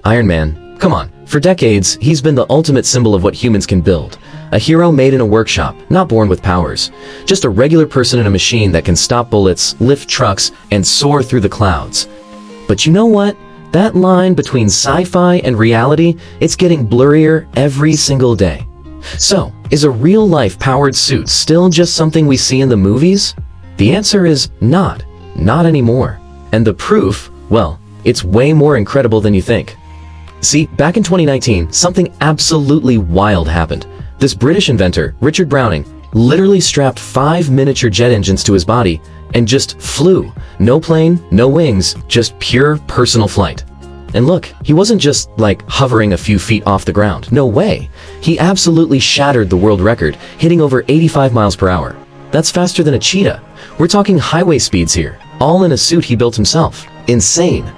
Iron Man. Come on. For decades, he's been the ultimate symbol of what humans can build. A hero made in a workshop, not born with powers. Just a regular person in a machine that can stop bullets, lift trucks, and soar through the clouds. But you know what? That line between sci-fi and reality, it's getting blurrier every single day. So, is a real-life powered suit still just something we see in the movies? The answer is not. Not anymore. And the proof, well, it's way more incredible than you think. See, back in 2019, something absolutely wild happened. This British inventor, Richard Browning, literally strapped 5 miniature jet engines to his body and just flew. No plane, no wings, just pure personal flight. And look, he wasn't just like hovering a few feet off the ground. No way. He absolutely shattered the world record, hitting over 85 miles per hour. That's faster than a cheetah. We're talking highway speeds here, all in a suit he built himself. Insane.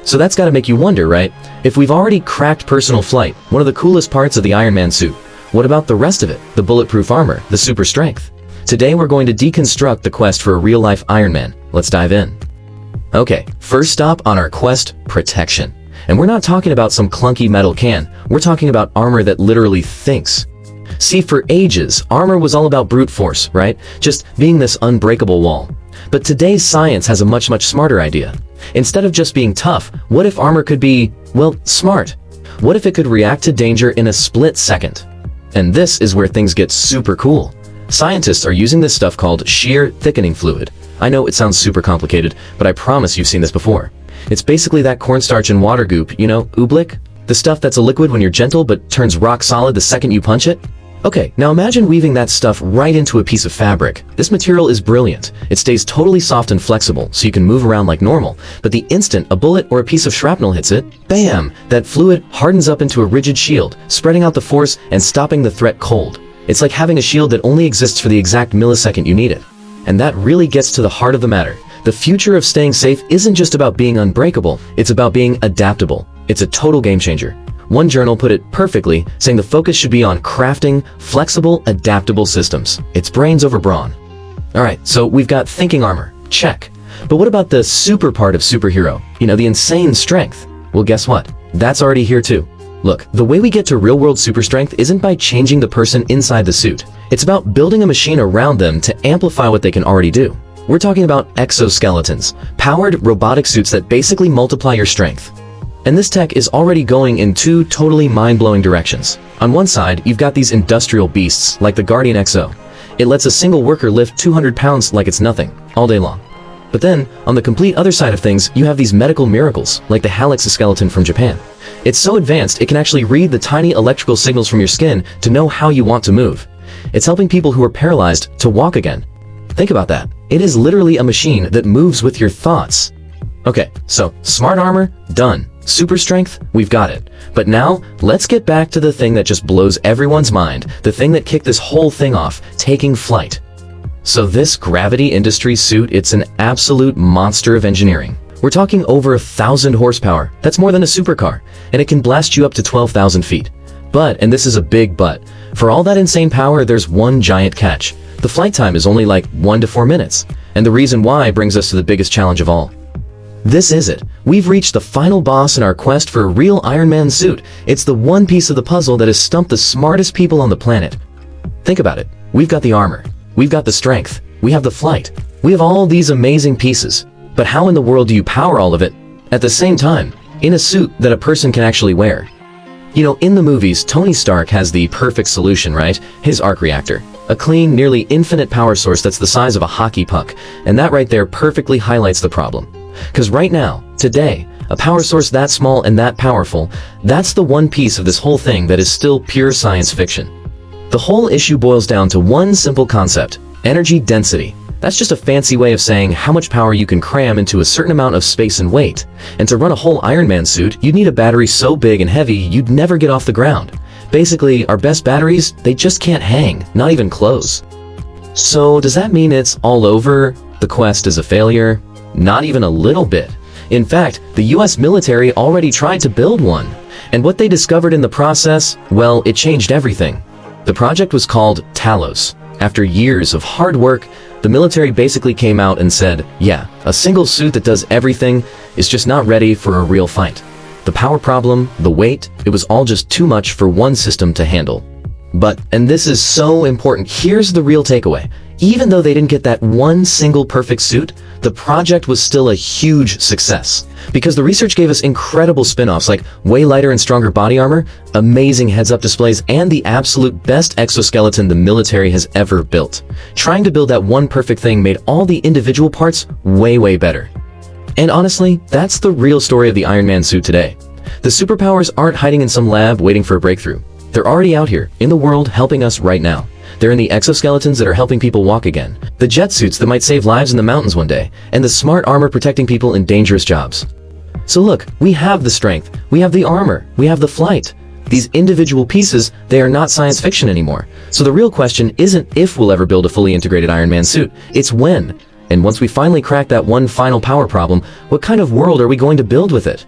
So that's gotta make you wonder, right? If we've already cracked personal flight, one of the coolest parts of the Iron Man suit, what about the rest of it? The bulletproof armor, the super strength? Today we're going to deconstruct the quest for a real-life Iron Man. Let's dive in. Okay, first stop on our quest, protection. And we're not talking about some clunky metal can, we're talking about armor that literally thinks. See, for ages, armor was all about brute force, right? Just being this unbreakable wall. But today's science has a much smarter idea. Instead of just being tough, what if armor could be, well, smart? What if it could react to danger in a split second? And this is where things get super cool. Scientists are using this stuff called shear thickening fluid. I know it sounds super complicated, but I promise you've seen this before. It's basically that cornstarch and water goop, you know, oobleck? The stuff that's a liquid when you're gentle but turns rock solid the second you punch it? Okay, now imagine weaving that stuff right into a piece of fabric. This material is brilliant. It stays totally soft and flexible, so you can move around like normal. But the instant a bullet or a piece of shrapnel hits it, bam! That fluid hardens up into a rigid shield, spreading out the force and stopping the threat cold. It's like having a shield that only exists for the exact millisecond you need it. And that really gets to the heart of the matter. The future of staying safe isn't just about being unbreakable, it's about being adaptable. It's a total game changer. One journal put it perfectly, saying the focus should be on crafting flexible, adaptable systems. It's brains over brawn. Alright, so we've got thinking armor. Check. But what about the super part of superhero? You know, the insane strength. Well, guess what? That's already here too. Look, the way we get to real-world super strength isn't by changing the person inside the suit. It's about building a machine around them to amplify what they can already do. We're talking about exoskeletons, powered robotic suits that basically multiply your strength. And this tech is already going in two totally mind-blowing directions. On one side, you've got these industrial beasts, like the Guardian Exo. It lets a single worker lift 200 pounds like it's nothing, all day long. But then, on the complete other side of things, you have these medical miracles, like the exoskeleton from Japan. It's so advanced, it can actually read the tiny electrical signals from your skin to know how you want to move. It's helping people who are paralyzed to walk again. Think about that. It is literally a machine that moves with your thoughts. Okay, so smart armor, done. Super strength, we've got it. But now, let's get back to the thing that just blows everyone's mind, the thing that kicked this whole thing off, taking flight. So this gravity industry suit, it's an absolute monster of engineering. We're talking over 1,000 horsepower, that's more than a supercar, and it can blast you up to 12,000 feet. But, and this is a big but, for all that insane power, there's one giant catch. The flight time is only like 1 to 4 minutes, and the reason why brings us to the biggest challenge of all. This is it. We've reached the final boss in our quest for a real Iron Man suit. It's the one piece of the puzzle that has stumped the smartest people on the planet. Think about it. We've got the armor. We've got the strength. We have the flight. We have all these amazing pieces. But how in the world do you power all of it at the same time, in a suit that a person can actually wear? You know, in the movies, Tony Stark has the perfect solution, right? His arc reactor. A clean, nearly infinite power source that's the size of a hockey puck. And that right there perfectly highlights the problem. Because right now, today, a power source that small and that powerful, that's the one piece of this whole thing that is still pure science fiction. The whole issue boils down to one simple concept: energy density. That's just a fancy way of saying how much power you can cram into a certain amount of space and weight. And to run a whole Iron Man suit, you'd need a battery so big and heavy you'd never get off the ground. Basically, our best batteries, they just can't hang, not even close. So does that mean it's all over? The quest is a failure? Not even a little bit. In fact, the US military already tried to build one. And what they discovered in the process, well, it changed everything. The project was called TALOS. After years of hard work, the military basically came out and said, yeah, a single suit that does everything is just not ready for a real fight. The power problem, the weight, it was all just too much for one system to handle. But, and this is so important, here's the real takeaway. Even though they didn't get that one single perfect suit, the project was still a huge success. Because the research gave us incredible spin-offs like way lighter and stronger body armor, amazing heads-up displays, and the absolute best exoskeleton the military has ever built. Trying to build that one perfect thing made all the individual parts way better. And honestly, that's the real story of the Iron Man suit today. The superpowers aren't hiding in some lab waiting for a breakthrough. They're already out here, in the world, helping us right now. They're in the exoskeletons that are helping people walk again, the jet suits that might save lives in the mountains one day, and the smart armor protecting people in dangerous jobs. So look, we have the strength, we have the armor, we have the flight. These individual pieces, they are not science fiction anymore. So the real question isn't if we'll ever build a fully integrated Iron Man suit, it's when. And once we finally crack that one final power problem, what kind of world are we going to build with it?